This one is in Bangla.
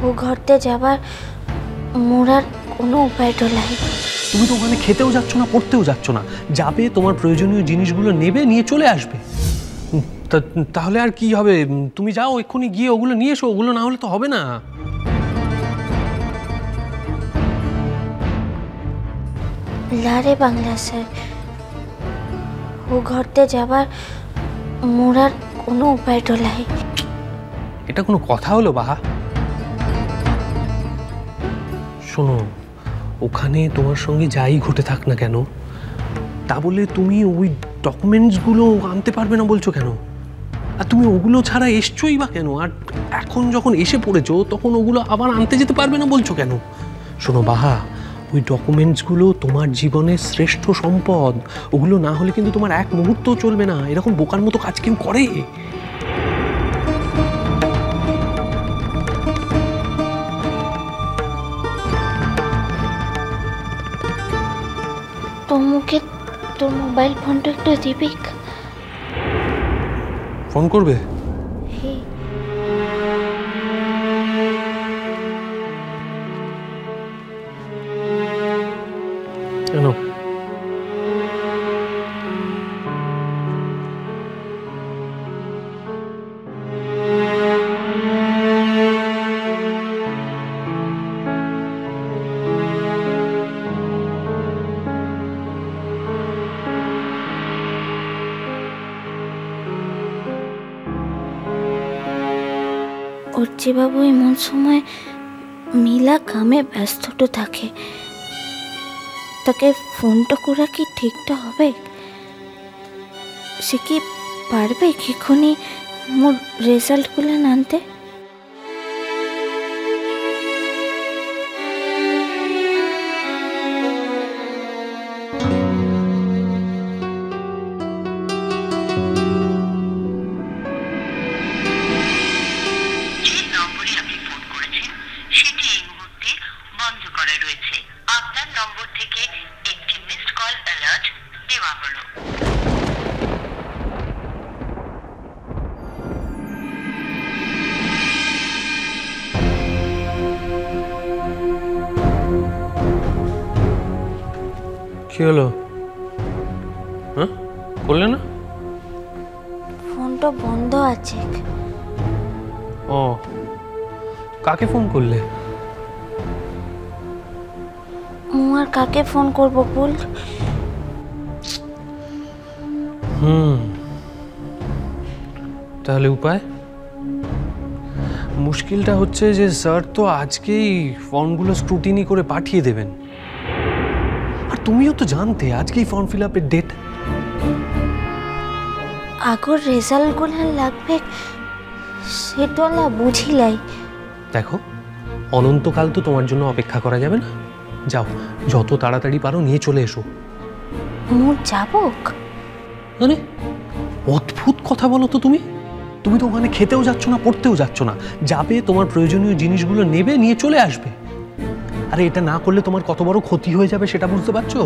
ও ঘরতে যাবার মোরার কোনো উপায় তো নাই। তুমি তো ওখানে খেতেও যাচ্ছ না, পড়তেও যাচ্ছ না, যাবে তোমার প্রয়োজনীয় জিনিসগুলো নেবে, নিয়ে চলে আসবে। তাহলে আর কি হবে? তুমি যাও এক্ষুনি গিয়ে ওগুলো নিয়ে এসো, ওগুলো না হলে তো হবে না। লারে বাংলা স্যার, ও ঘরতে যাবার মোরার কোনো উপায় তো নাই। এটা কোনো কথা হলো বাহা? শোনো, ওখানে তোমার সঙ্গে যাই ঘটে থাক না কেন, তা বলে তুমি ওই ডকুমেন্টসগুলো আনতে পারবে না বলছো কেন? আর তুমি ওগুলো ছাড়া এসছোই বা কেন? আর এখন যখন এসে পড়েছো তখন ওগুলো আবার আনতে যেতে পারবে না বলছো কেন? শোনো বাহা, ওই ডকুমেন্টসগুলো তোমার জীবনের শ্রেষ্ঠ সম্পদ। ওগুলো না হলে কিন্তু তোমার এক মুহূর্তও চলবে না। এরকম বোকার মতো কাজ কেউ করে? তোমকে তোর মোবাইল ফোনটা একটু দিবি? ফোন করবে? কেন? বাবু এমন সময় মিলা কামে ব্যস্ত তো থাকে, তাকে ফোনটা করা কি ঠিকটা হবে? সে কি পারবে এক্ষুনি মোর রেজাল্টগুলো আনতে? কি হলো? হ্যাঁ, করলে না? ফোনটা বন্ধ আছে। ও, কাকে ফোন করলে? আর কাকে ফোন করবো বল? তাহলে উপায়? মুশকিলটা হচ্ছে যে স্যার তো আজকেই ফর্মগুলো স্ক্রুটিনি করে পাঠিয়ে দেবেন। আর তুমিও তো জানতে আজকেই ফর্ম ফিল আপের ডেট। আগর রেজাল্টগুলো লাগবে সেটা না বুঝিলাই। দেখো, অনন্তকাল তো তোমার জন্য অপেক্ষা করা যাবে না। যাও, যত তাড়াতাড়ি পারো নিয়ে চলে এসো। মোর যাবো? আরে অদ্ভুত কথা বলো তো তুমি। তুমি তো ওখানে খেতেও যাচ্ছ না, পড়তেও যাচ্ছ না, যাবে তোমার প্রয়োজনীয় জিনিসগুলো নেবে, নিয়ে চলে আসবে। আরে এটা না করলে তোমার কত বড় ক্ষতি হয়ে যাবে সেটা বুঝতে পারছো?